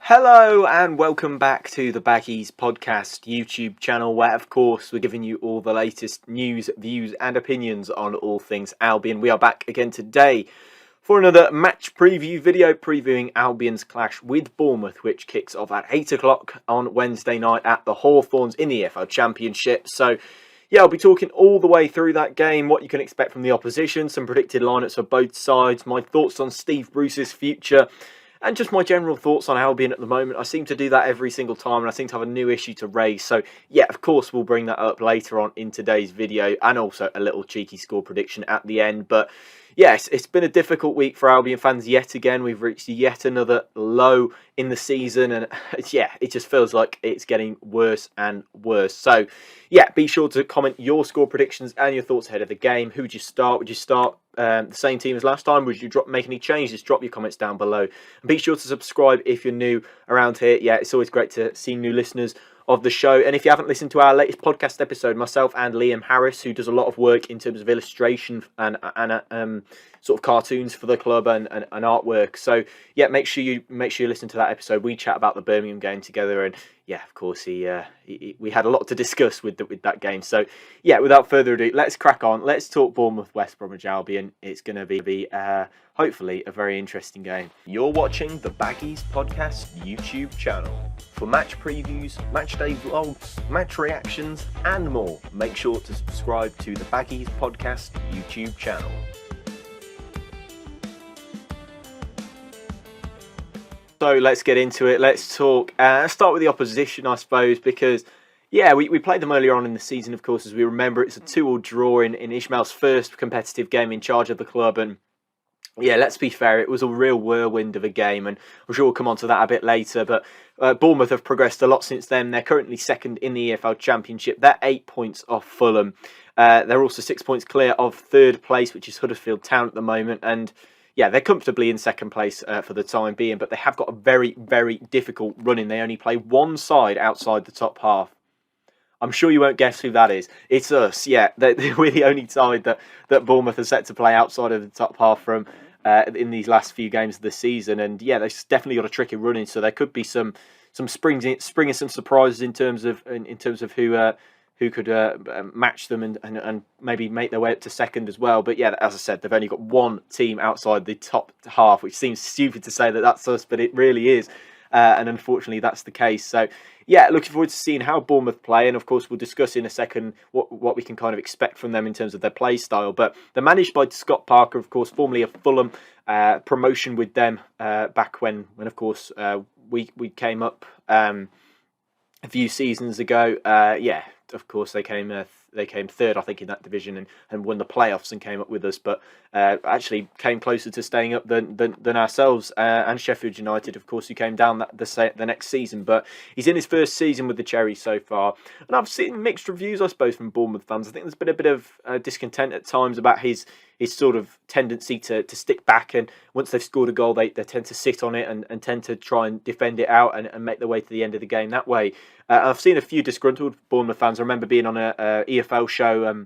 Hello and welcome back to the Baggies Podcast YouTube channel, where of course we're giving you all the latest news, views and opinions on all things Albion. We are back again today for another match preview video previewing Albion's clash with Bournemouth, which kicks off at 8 o'clock on Wednesday night at the Hawthorns in the EFL Championship. So yeah, I'll be talking all the way through that game, what you can expect from the opposition, some predicted lineups for both sides, my thoughts on Steve Bruce's future, and just my general thoughts on Albion at the moment. I seem to do that every single time, and I seem to have a new issue to raise. So, yeah, of course, we'll bring that up later on in today's video, and also a little cheeky score prediction at the end. But, yes, it's been a difficult week for Albion fans yet again. We've reached yet another low in the season, and, yeah, it just feels like it's getting worse and worse. So, yeah, be sure to comment your score predictions and your thoughts ahead of the game. Who would you start? Would you start the same team as last time? Would you make any changes? Drop your comments down below. And be sure to subscribe if you're new around here. Yeah, it's always great to see new listeners of the show. And if you haven't listened to our latest podcast episode, myself and Liam Harris, who does a lot of work in terms of illustration and sort of cartoons for the club and artwork. So yeah, make sure you listen to that episode. We chat about the Birmingham game together, and yeah, of course, we had a lot to discuss with that game. So yeah, without further ado, let's crack on. Let's talk Bournemouth West Bromwich Albion. It's going to be hopefully a very interesting game. You're watching the Baggies Podcast YouTube channel. For match previews, match day vlogs, match reactions and more, make sure to subscribe to the Baggies Podcast YouTube channel. So let's get into it. Let's talk. Start with the opposition, I suppose, because yeah, we played them earlier on in the season, of course, as we remember. It's a 2-2 draw in Ismail's first competitive game in charge of the club, and yeah, let's be fair, it was a real whirlwind of a game, and I'm sure we'll come on to that a bit later. But Bournemouth have progressed a lot since then. They're currently second in the EFL Championship. They're 8 points off Fulham. They're also 6 points clear of third place, which is Huddersfield Town at the moment. And yeah, they're comfortably in second place for the time being, but they have got a very, very difficult run-in. They only play one side outside the top half. I'm sure you won't guess who that is. It's us, yeah. We're the only side that Bournemouth are set to play outside of the top half from in these last few games of the season. And yeah, they've definitely got a tricky run-in, so there could be some springing some surprises in terms of who could match them and maybe make their way up to second as well. But yeah, as I said, they've only got one team outside the top half, which seems stupid to say that that's us, but it really is. And unfortunately, that's the case. So yeah, looking forward to seeing how Bournemouth play. And of course, we'll discuss in a second what we can kind of expect from them in terms of their play style. But they're managed by Scott Parker, of course, formerly of Fulham. Promotion with them back when of course, we came up a few seasons ago. Yeah, of course, they came third, I think, in that division and won the playoffs and came up with us, but actually came closer to staying up than ourselves and Sheffield United, of course, who came down the next season. But he's in his first season with the Cherries so far, and I've seen mixed reviews, I suppose, from Bournemouth fans. I think there's been a bit of discontent at times about his sort of tendency to stick back, and once they've scored a goal, they tend to sit on it and tend to try and defend it out and make their way to the end of the game that way. I've seen a few disgruntled Bournemouth fans. I remember being on a EFL show a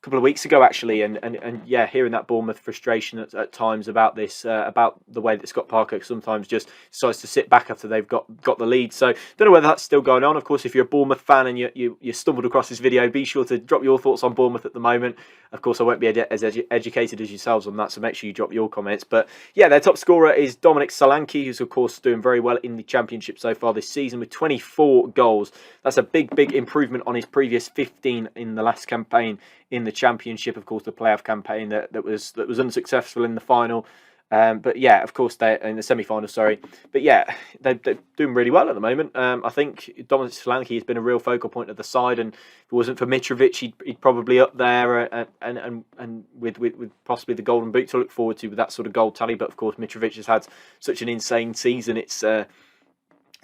couple of weeks ago, actually, and yeah, hearing that Bournemouth frustration at times about this, about the way that Scott Parker sometimes just decides to sit back after they've got the lead. So don't know whether that's still going on. Of course, if you're a Bournemouth fan and you stumbled across this video, be sure to drop your thoughts on Bournemouth at the moment. Of course, I won't be as educated as yourselves on that, so make sure you drop your comments. But yeah, their top scorer is Dominic Solanke, who's of course doing very well in the Championship so far this season with 24 goals. That's a big improvement on his previous 15 in the last campaign in the Championship. Of course, the playoff campaign that was unsuccessful in the final. But yeah, of course, they're in the semi-final, sorry. But yeah, they're doing really well at the moment. I think Dominic Solanke has been a real focal point of the side, and if it wasn't for Mitrovic, he'd probably up there and with possibly the golden boot to look forward to with that sort of goal tally. But of course, Mitrovic has had such an insane season. It's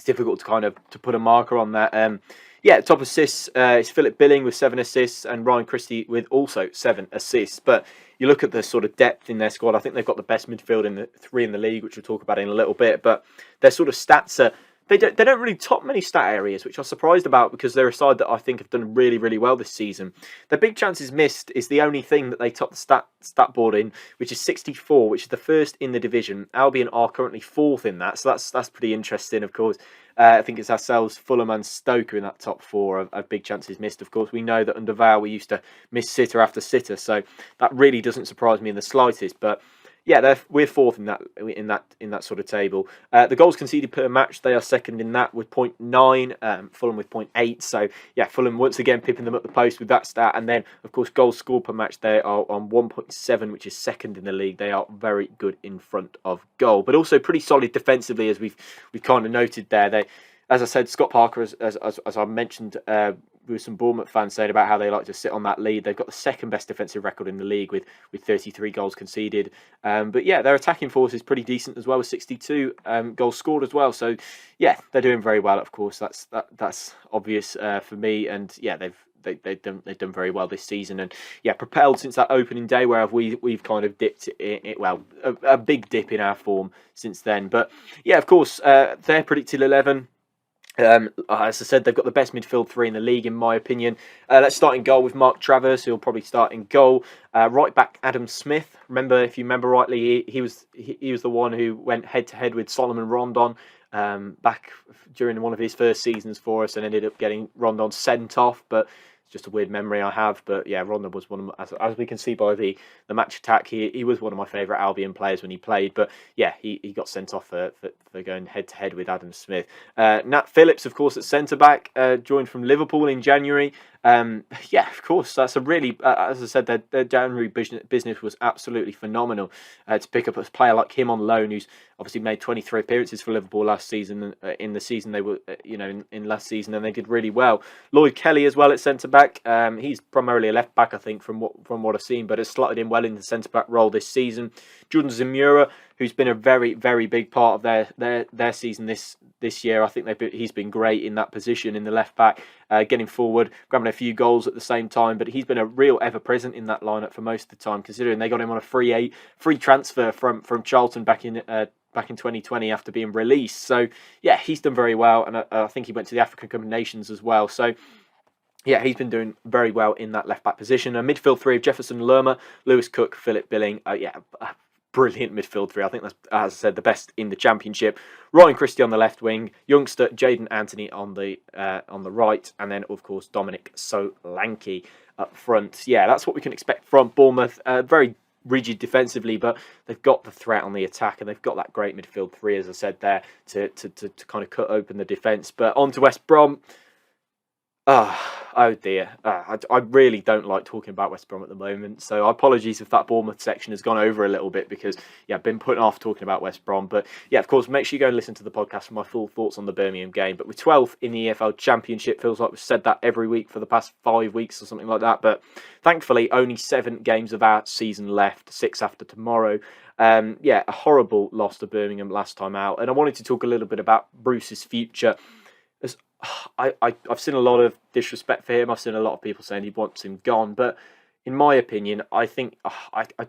difficult to put a marker on that. Yeah, top assists is Philip Billing with 7 assists and Ryan Christie with also 7 assists. But you look at the sort of depth in their squad, I think they've got the best midfield in the 3 in the league, which we'll talk about in a little bit. But their sort of stats are they don't really top many stat areas, which I'm surprised about because they're a side that I think have done really, really well this season. Their big chances missed is the only thing that they top the stat board in, which is 64, which is the first in the division. Albion are currently fourth in that, so that's pretty interesting, of course. I think it's ourselves, Fulham and Stoke in that top four of big chances missed. Of course, we know that under Val we used to miss sitter after sitter, so that really doesn't surprise me in the slightest. But yeah, we're fourth in that sort of table. The goals conceded per match, they are second in that with 0.9. Fulham with 0.8. So yeah, Fulham once again pipping them up the post with that stat. And then of course goals scored per match, they are on 1.7, which is second in the league. They are very good in front of goal, but also pretty solid defensively, as we've kind of noted there. They, as I said, Scott Parker, as I mentioned, with some Bournemouth fans saying about how they like to sit on that lead. They've got the second best defensive record in the league with 33 goals conceded. But yeah, their attacking force is pretty decent as well, with 62 goals scored as well. So yeah, they're doing very well. Of course, that's obvious for me. And yeah, they've done very well this season, and yeah, propelled since that opening day where we've kind of dipped it, well, a big dip in our form since then. But yeah, of course, their predicted 11. As I said, they've got the best midfield three in the league, in my opinion. Let's start in goal with Mark Travers, who'll probably start in goal. Right back, Adam Smith. If you remember rightly, he was the one who went head to head with Solomon Rondon back during one of his first seasons for us, and ended up getting Rondon sent off. But it's just a weird memory I have. But yeah, Rondon was one of, as we can see by the match attack, he was one of my favourite Albion players when he played. But yeah, he got sent off for going head to head with Adam Smith. Nat Phillips, of course, at centre back, joined from Liverpool in January. Yeah, of course, that's a really, as I said, their January business was absolutely phenomenal. To pick up a player like him on loan, who's obviously made 23 appearances for Liverpool last season, in the season they were, in last season, and they did really well. Lloyd Kelly as well at centre back. He's primarily a left back, I think, from what I've seen, but has slotted in well in the centre back role this season. Jordan Zamura, who's been a very, very big part of their season this year. I think he's been great in that position in the left back, getting forward, grabbing a few goals at the same time. But he's been a real ever present in that lineup for most of the time, considering they got him on a free transfer from Charlton back in 2020 after being released. So yeah, he's done very well, and I think he went to the African Cup of Nations as well. So yeah, he's been doing very well in that left back position. A midfield three of Jefferson Lerma, Lewis Cook, Philip Billing. Brilliant midfield three. I think that's, as I said, the best in the Championship. Ryan Christie on the left wing, youngster Jaden Anthony on the right, and then of course Dominic Solanke up front. Yeah, that's what we can expect from Bournemouth. Very rigid defensively, but they've got the threat on the attack, and they've got that great midfield three, as I said there, to kind of cut open the defence. But on to West Brom. Oh dear. I really don't like talking about West Brom at the moment, so apologies if that Bournemouth section has gone over a little bit, because yeah, I've been putting off talking about West Brom. But yeah, of course, make sure you go and listen to the podcast for my full thoughts on the Birmingham game. But we're 12th in the EFL Championship. Feels like we've said that every week for the past 5 weeks or something like that. But thankfully, only 7 games of our season left, 6 after tomorrow. Yeah, a horrible loss to Birmingham last time out. And I wanted to talk a little bit about Bruce's future. I've seen a lot of disrespect for him. I've seen a lot of people saying he wants him gone. But in my opinion, I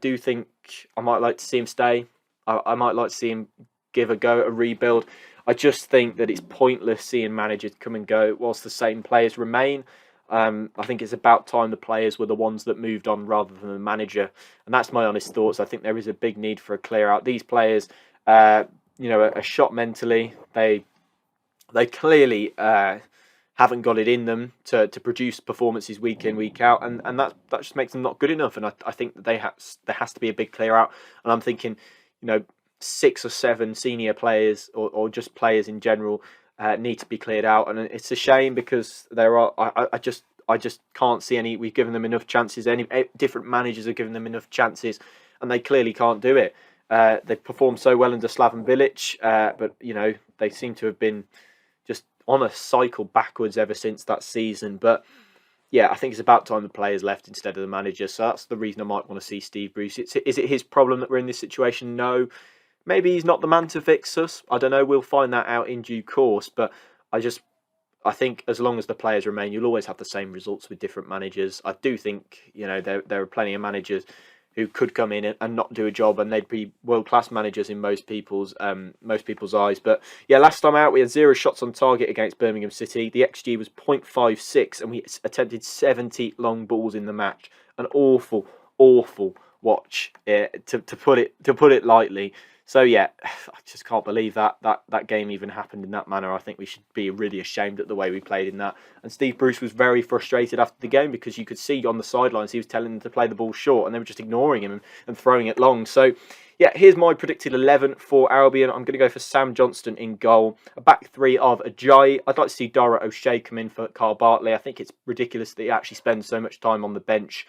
do think I might like to see him stay. I might like to see him give a go at a rebuild. I just think that it's pointless seeing managers come and go whilst the same players remain. I think it's about time the players were the ones that moved on rather than the manager. And that's my honest thoughts. I think there is a big need for a clear out. These players, are shot mentally. They clearly haven't got it in them to produce performances week in, week out, and that just makes them not good enough. And I think that there has to be a big clear out. And I'm thinking, 6 or 7 senior players or just players in general need to be cleared out. And it's a shame, because I just can't see any. We've given them enough chances. Any different managers have given them enough chances, and they clearly can't do it. They've performed so well under Slaven Bilic, but they seem to have been just on a cycle backwards ever since that season. But yeah, I think it's about time the players left instead of the manager. So that's the reason I might want to see Steve Bruce. Is it his problem that we're in this situation? No. Maybe he's not the man to fix us. I don't know. We'll find that out in due course. But I think as long as the players remain, you'll always have the same results with different managers. I do think, there are plenty of managers who could come in and not do a job, and they'd be world-class managers in most people's eyes. But yeah, last time out we had 0 shots on target against Birmingham City. The XG was 0.56, and we attempted 70 long balls in the match. An awful watch, to put it lightly. So yeah, I just can't believe that game even happened in that manner. I think we should be really ashamed at the way we played in that. And Steve Bruce was very frustrated after the game, because you could see on the sidelines he was telling them to play the ball short, and they were just ignoring him and throwing it long. So yeah, here's my predicted 11 for Albion. I'm going to go for Sam Johnston in goal. A back three of Ajayi. I'd like to see Dara O'Shea come in for Carl Bartley. I think it's ridiculous that he actually spends so much time on the bench,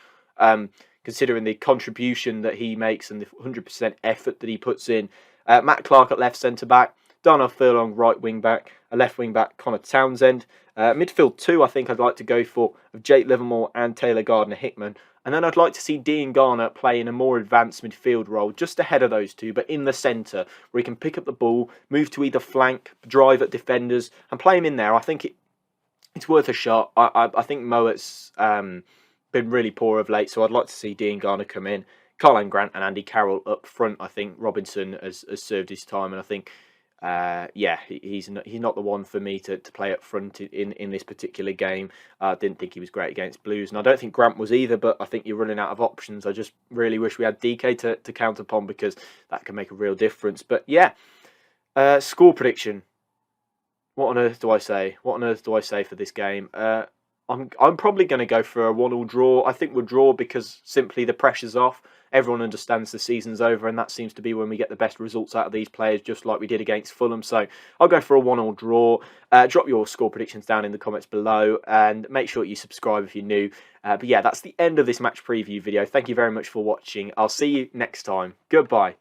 considering the contribution that he makes and the 100% effort that he puts in. Matt Clark at left centre-back, Darnell Furlong right wing-back, a left wing-back Connor Townsend. Midfield 2, I think I'd like to go for, of Jake Livermore and Taylor Gardner-Hickman. And then I'd like to see Dean Garner play in a more advanced midfield role, just ahead of those two, but in the centre, where he can pick up the ball, move to either flank, drive at defenders, and play him in there. I think it's worth a shot. I think Mowatt's been really poor of late, so I'd like to see Dean Garner come in. Carlan Grant and Andy Carroll up front. I think Robinson has served his time, and I think, he's not the one for me to play up front in this particular game. I didn't think he was great against Blues, and I don't think Grant was either, but I think you're running out of options. I just really wish we had DK to count upon, because that can make a real difference. But yeah, score prediction. What on earth do I say? What on earth do I say for this game? I'm probably going to go for a 1-1 draw. I think we'll draw because simply the pressure's off. Everyone understands the season's over, and that seems to be when we get the best results out of these players, just like we did against Fulham. So I'll go for a 1-1 draw. Drop your score predictions down in the comments below, and make sure you subscribe if you're new. But yeah, that's the end of this match preview video. Thank you very much for watching. I'll see you next time. Goodbye.